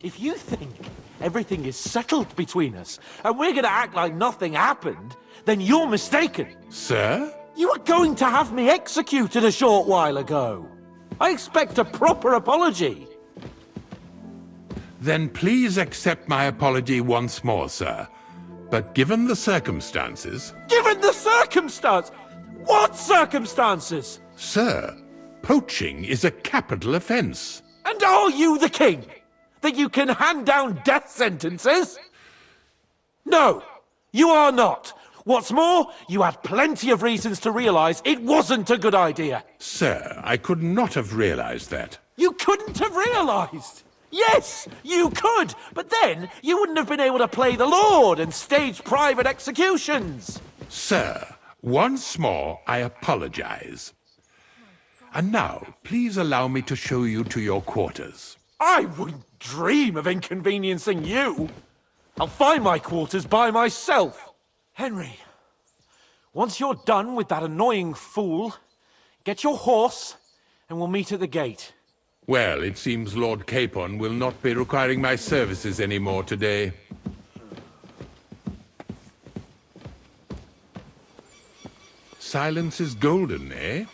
If you think everything is settled between us, and we're gonna act like nothing happened, then you're mistaken. Sir? You were going to have me executed a short while ago. I expect a proper apology. Then please accept my apology once more, sir. But given the circumstances... Given the circumstance? What circumstances? Sir, poaching is a capital offense. And are you the king? That you can hand down death sentences? No, you are not. What's more, you had plenty of reasons to realize it wasn't a good idea. Sir, I could not have realized that. You couldn't have realized. Yes, you could, but then you wouldn't have been able to play the Lord and stage private executions. Sir, once more I apologize. And now, please allow me to show you to your quarters. I wouldn't dream of inconveniencing you. I'll find my quarters by myself. Henry, once you're done with that annoying fool, get your horse and we'll meet at the gate. Well, it seems Lord Capon will not be requiring my services anymore today. Silence is golden, eh?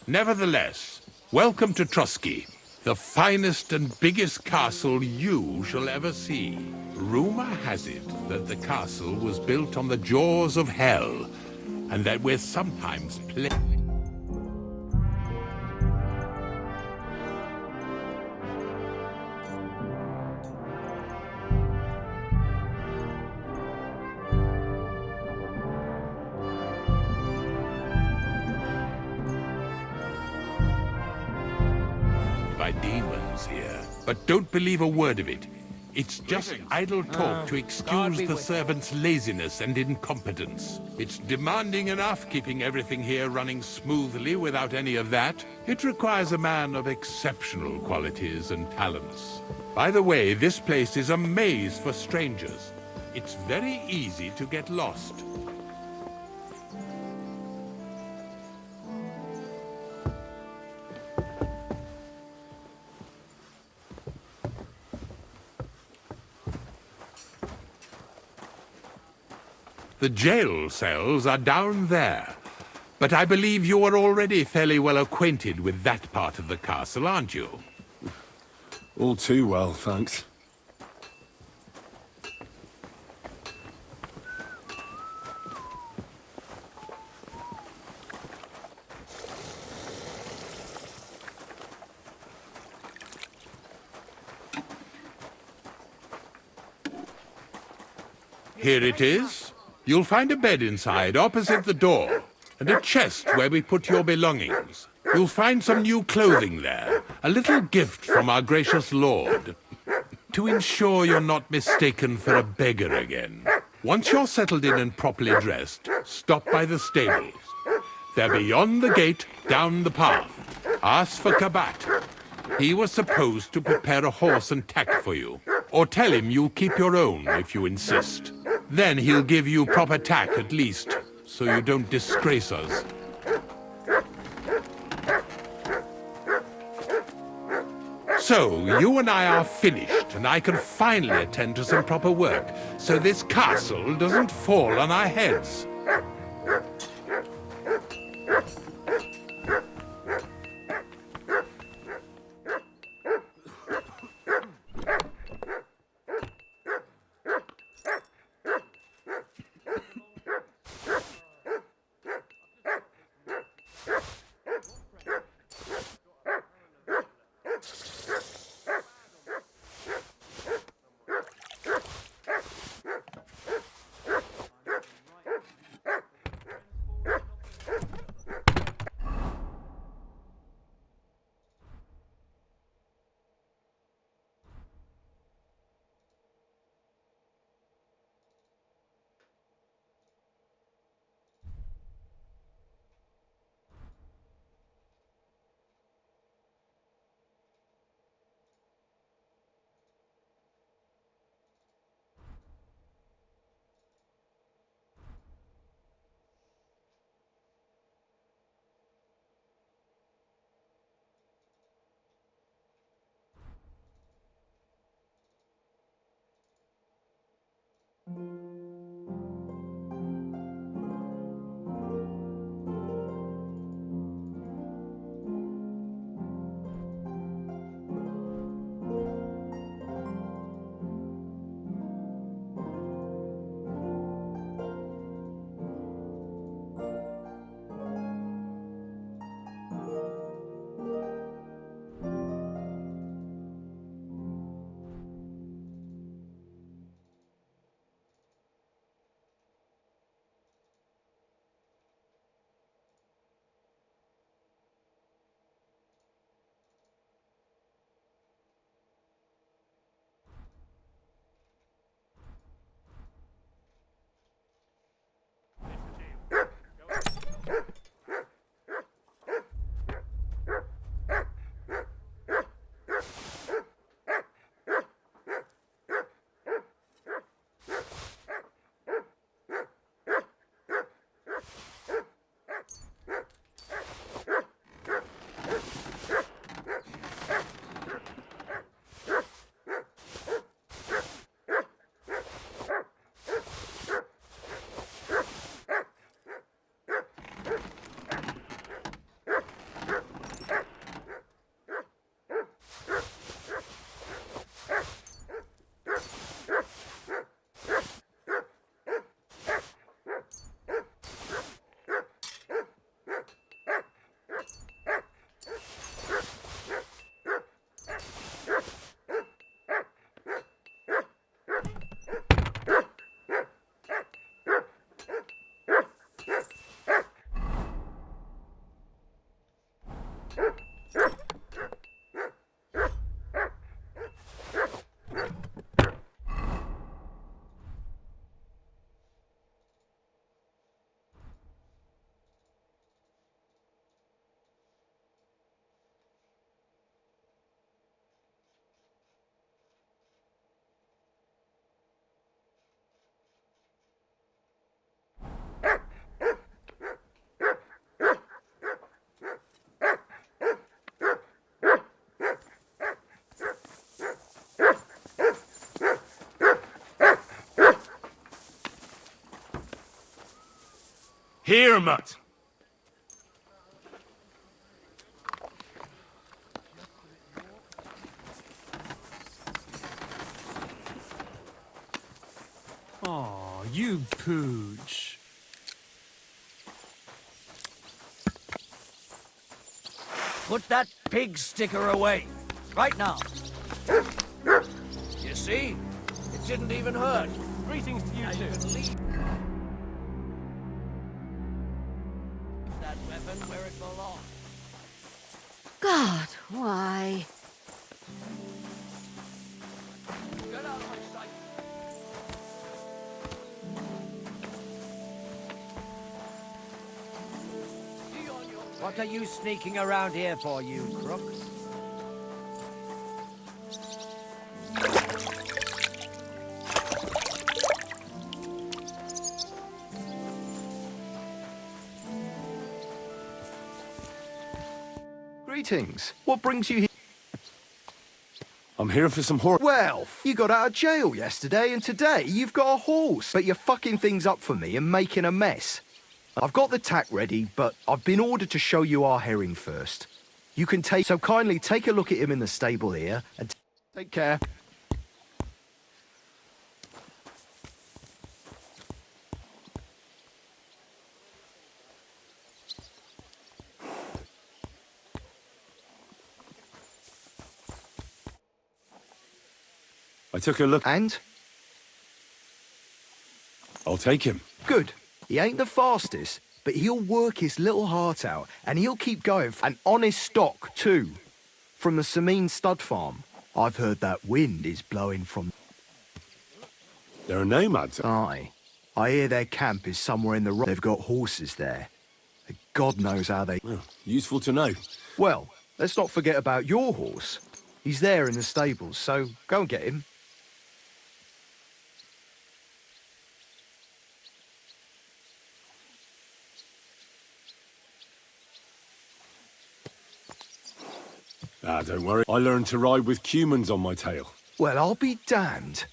Nevertheless, welcome to Trusky, the finest and biggest castle you shall ever see. Rumor has it that the castle was built on the jaws of hell, and that we're sometimes by demons here. But don't believe a word of it. It's just idle talk to excuse the servants' laziness and incompetence. It's demanding enough keeping everything here running smoothly without any of that. It requires a man of exceptional qualities and talents. By the way, this place is a maze for strangers. It's very easy to get lost. The jail cells are down there. But I believe you are already fairly well acquainted with that part of the castle, aren't you? All too well, thanks. Here it is. You'll find a bed inside, opposite the door, and a chest where we put your belongings. You'll find some new clothing there, a little gift from our gracious lord, to ensure you're not mistaken for a beggar again. Once you're settled in and properly dressed, stop by the stables. They're beyond the gate, down the path. Ask for Kabat. He was supposed to prepare a horse and tack for you, or tell him you'll keep your own if you insist. Then he'll give you proper tack at least, so you don't disgrace us. So, you and I are finished, and I can finally attend to some proper work, so this castle doesn't fall on our heads. Here, Mutt. Aw, you pooch. Put that pig sticker away. Right now. You see? It didn't even hurt. Greetings to you Now you too. can leave that weapon where it belongs. God, why? Get out of my sight. What are you sneaking around here for, you crook? Greetings. What brings you here? I'm here for some horse. Well, you got out of jail yesterday, and today you've got a horse. But you're fucking things up for me and making a mess. I've got the tack ready, but I've been ordered to show you our herring first. You can take... So kindly take a look at him in the stable here, and take care. I took a look. And? I'll take him. Good. He ain't the fastest, but he'll work his little heart out, and he'll keep going. An honest stock, too. From the Sameen stud farm. I've heard that wind is blowing from... There are nomads. Aye. I hear their camp is somewhere in the... They've got horses there. God knows how they... Well, useful to know. Well, let's not forget about your horse. He's there in the stables, so go and get him. Ah, don't worry. I learned to ride with cumans on my tail. Well, I'll be damned.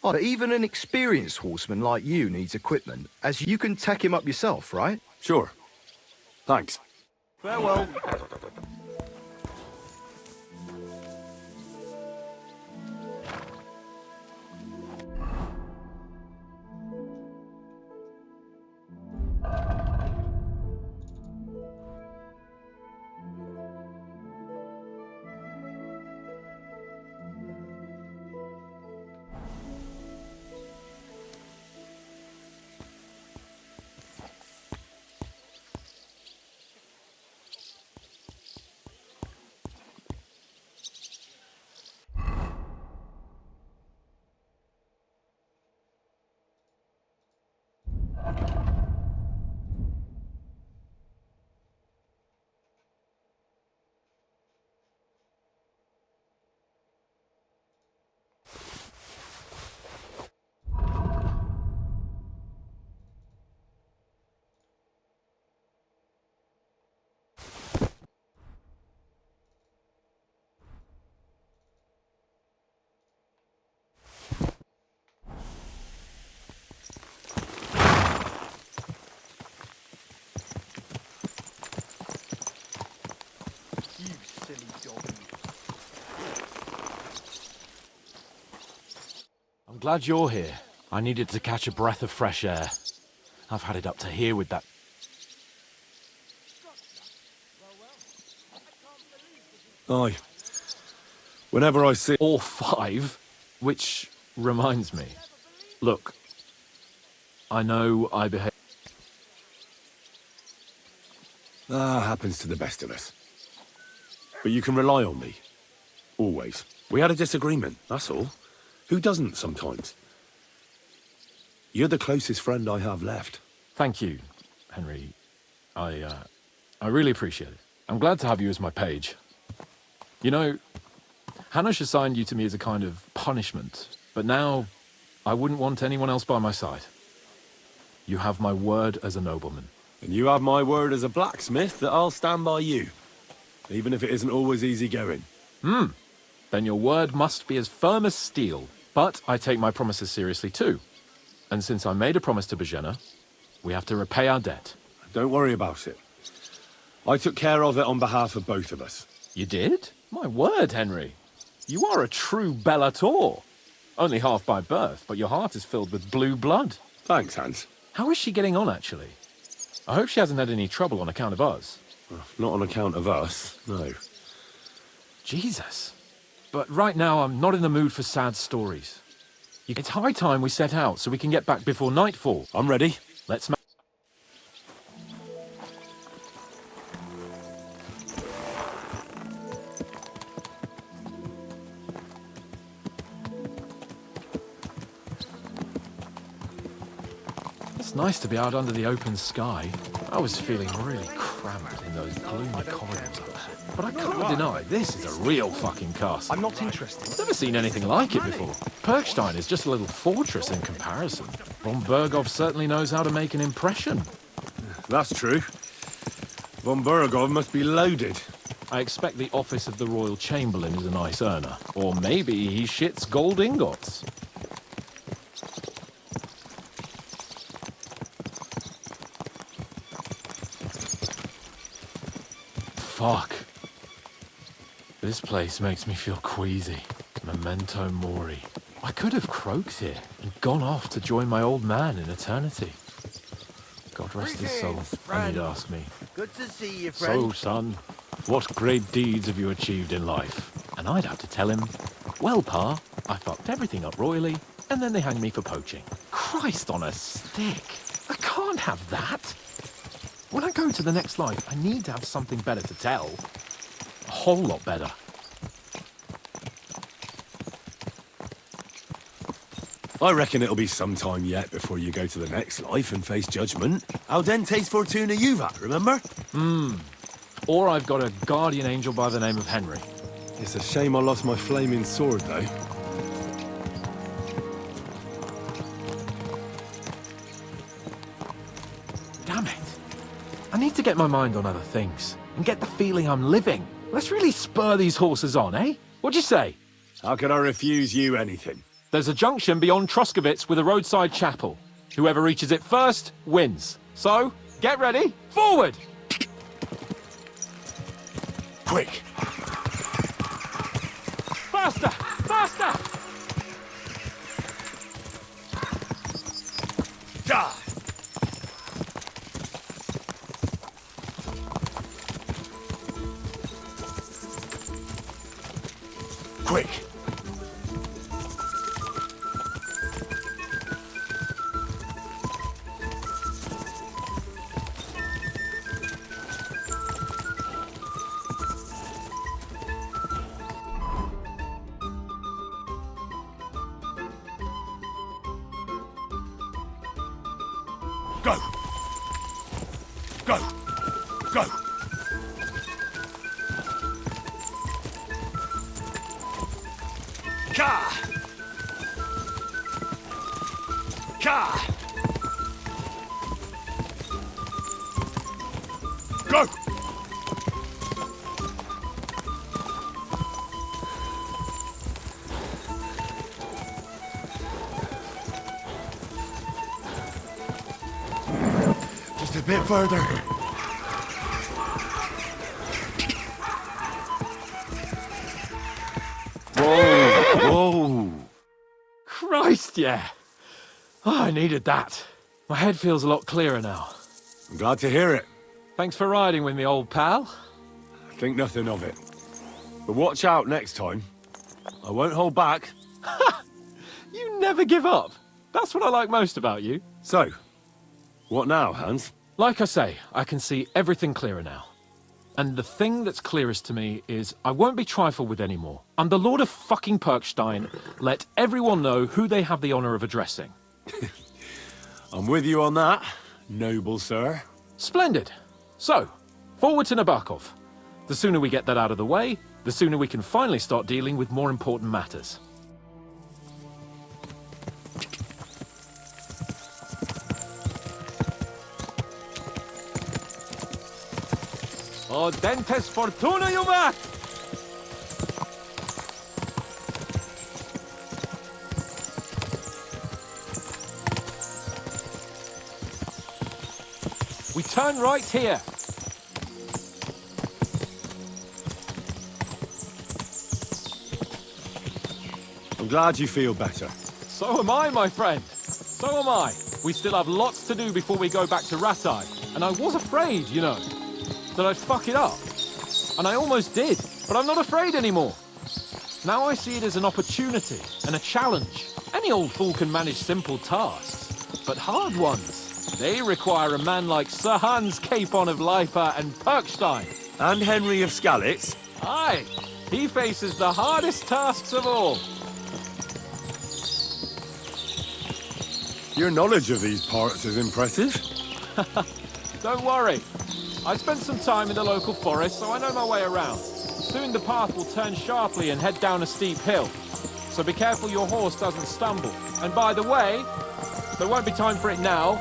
Oh, but even an experienced horseman like you needs equipment, as you can tack him up yourself, right? Sure. Thanks. Farewell. I'm glad you're here. I needed to catch a breath of fresh air. I've had it up to here with that... Aye. Whenever I see... All five? Which reminds me. Look, I know I behave... Ah, happens to the best of us. But you can rely on me. Always. We had a disagreement, that's all. Who doesn't sometimes? You're the closest friend I have left. Thank you, Henry. I really appreciate it. I'm glad to have you as my page. You know, Hanash assigned you to me as a kind of punishment, but now I wouldn't want anyone else by my side. You have my word as a nobleman. And you have my word as a blacksmith that I'll stand by you. Even if it isn't always easy going. Then your word must be as firm as steel. But I take my promises seriously too. And since I made a promise to Bajena, we have to repay our debt. Don't worry about it. I took care of it on behalf of both of us. You did? My word, Henry. You are a true Bellator. Only half by birth, but your heart is filled with blue blood. Thanks, Hans. How is she getting on, actually? I hope she hasn't had any trouble on account of us. Not on account of us, no. Jesus. But right now, I'm not in the mood for sad stories. It's high time we set out so we can get back before nightfall. I'm ready. Let's It's nice to be out under the open sky. I was feeling really cramped in those gloomy corridors up there. But I can't deny, this is a real fucking castle. I'm not interested. Never seen anything like it before. Perkstein is just a little fortress in comparison. Von Berghoff certainly knows how to make an impression. That's true. Von Burgov must be loaded. I expect the office of the Royal Chamberlain is a nice earner. Or maybe he shits gold ingots. Fuck. This place makes me feel queasy. Memento mori. I could have croaked here and gone off to join my old man in eternity. God rest his soul, and he'd ask me. Good to see you, friend. So, son, what great deeds have you achieved in life? And I'd have to tell him, well, Pa, I fucked everything up royally, and then they hanged me for poaching. Christ on a stick. I can't have that. When I go to the next life, I need to have something better to tell. A whole lot better. I reckon it'll be some time yet before you go to the next life and face judgment. Audentes fortuna juvat, remember? Or I've got a guardian angel by the name of Henry. It's a shame I lost my flaming sword, though. Damn it. I need to get my mind on other things and get the feeling I'm living. Let's really spur these horses on, eh? What'd you say? How could I refuse you anything? There's a junction beyond Troskovitz with a roadside chapel. Whoever reaches it first wins. So, get ready, forward! Quick! Faster! Faster! Die! Quick! Go! Go! Go! Ka! Ka! Go! Just a bit further. Whoa! Christ, yeah. Oh, I needed that. My head feels a lot clearer now. I'm glad to hear it. Thanks for riding with me, old pal. Think nothing of it. But watch out next time. I won't hold back. You never give up. That's what I like most about you. So, what now, Hans? Like I say, I can see everything clearer now. And the thing that's clearest to me is I won't be trifled with anymore. I'm the Lord of fucking Perkstein. Let everyone know who they have the honor of addressing. I'm with you on that, noble sir. Splendid. So, forward to Nabokov. The sooner we get that out of the way, the sooner we can finally start dealing with more important matters. O dentes fortuna juvat! We turn right here. I'm glad you feel better. So am I, my friend. So am I. We still have lots to do before we go back to Ratai. And I was afraid, you know, that I'd fuck it up. And I almost did, but I'm not afraid anymore. Now I see it as an opportunity and a challenge. Any old fool can manage simple tasks, but hard ones, they require a man like Sir Hans Capon of Lipa and Perkstein. And Henry of Skalitz. Aye, he faces the hardest tasks of all. Your knowledge of these parts is impressive. Don't worry. I spent some time in the local forest, so I know my way around. Soon the path will turn sharply and head down a steep hill. So be careful your horse doesn't stumble. And by the way, there won't be time for it now,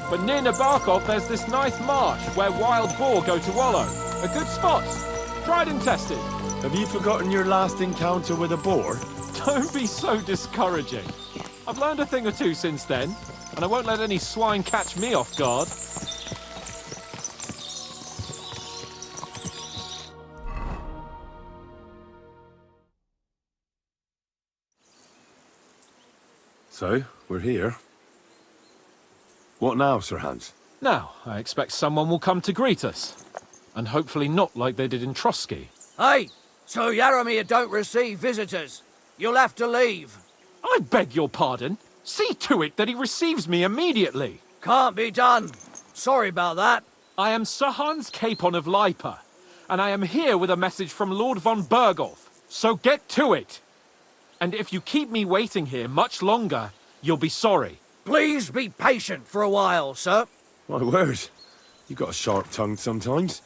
but near Nabokov there's this nice marsh where wild boar go to wallow. A good spot. Tried and tested. Have you forgotten your last encounter with a boar? Don't be so discouraging. I've learned a thing or two since then, and I won't let any swine catch me off guard. So, we're here. What now, Sir Hans? Now, I expect someone will come to greet us. And hopefully not like they did in Trotsky. Hey, so Yaromir don't receive visitors. You'll have to leave. I beg your pardon. See to it that he receives me immediately. Can't be done. Sorry about that. I am Sir Hans Capon of Lipa, and I am here with a message from Lord von Bergolf. So get to it. And if you keep me waiting here much longer, you'll be sorry. Please be patient for a while, sir. My word. You got a sharp tongue sometimes.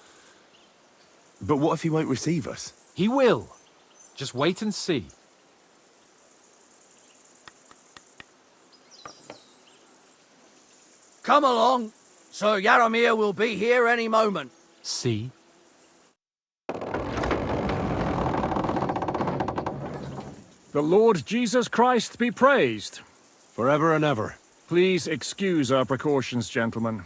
But what if he won't receive us? He will. Just wait and see. Come along. Sir Yaromir will be here any moment. See? The Lord Jesus Christ be praised. Forever and ever. Please excuse our precautions, gentlemen.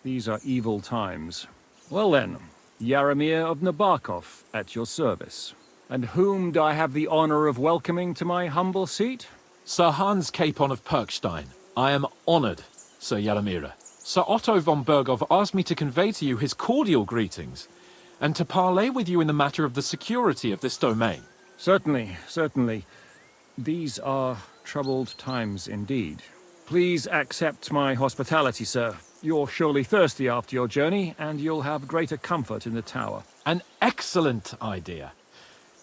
These are evil times. Well then, Yaromir of Nabokov at your service. And whom do I have the honor of welcoming to my humble seat? Sir Hans Capon of Perkstein. I am honored, Sir Yaromir. Sir Otto von Berghoff asked me to convey to you his cordial greetings, and to parley with you in the matter of the security of this domain. Certainly, certainly. These are troubled times indeed. Please accept my hospitality, sir. You're surely thirsty after your journey, and you'll have greater comfort in the tower. An excellent idea.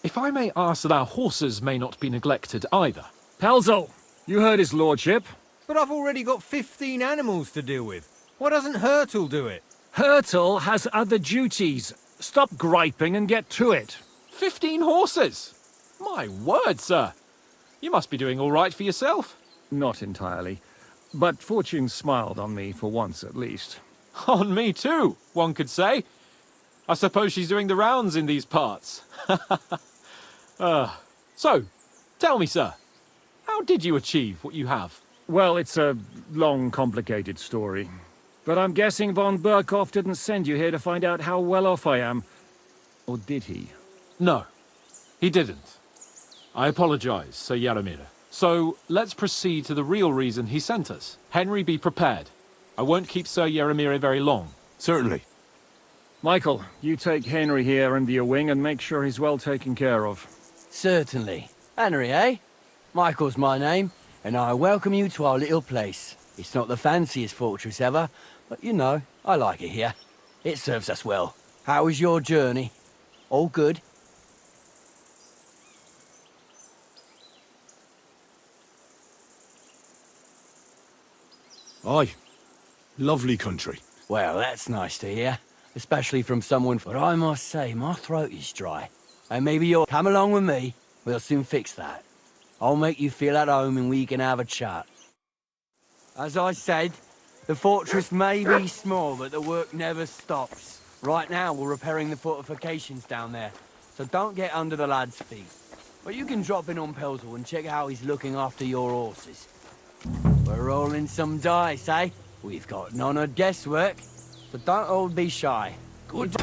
If I may ask that our horses may not be neglected either. Pelzel, you heard his lordship. But I've already got 15 animals to deal with. Why doesn't Hurtle do it? Hurtle has other duties. Stop griping and get to it. 15 horses! My word, sir. You must be doing all right for yourself. Not entirely. But fortune smiled on me for once at least. On me too, one could say. I suppose she's doing the rounds in these parts. So, tell me, sir, how did you achieve what you have? Well, it's a long, complicated story. But I'm guessing von Berkhoff didn't send you here to find out how well off I am. Or did he? No, he didn't. I apologize, Sir Yaromir. So, let's proceed to the real reason he sent us. Henry, be prepared. I won't keep Sir Yaromir very long. Certainly. Michael, you take Henry here under your wing and make sure he's well taken care of. Certainly. Henry, eh? Michael's my name, and I welcome you to our little place. It's not the fanciest fortress ever, but you know, I like it here. It serves us well. How was your journey? All good? Aye. Lovely country. Well, that's nice to hear. Especially from someone, but I must say, my throat is dry. And maybe you'll come along with me. We'll soon fix that. I'll make you feel at home and we can have a chat. As I said, the fortress may be small, but the work never stops. Right now, we're repairing the fortifications down there, so don't get under the lad's feet. But you can drop in on Pelzel and check how he's looking after your horses. We're rolling some dice, eh? We've got none of guesswork, so don't all be shy. Good.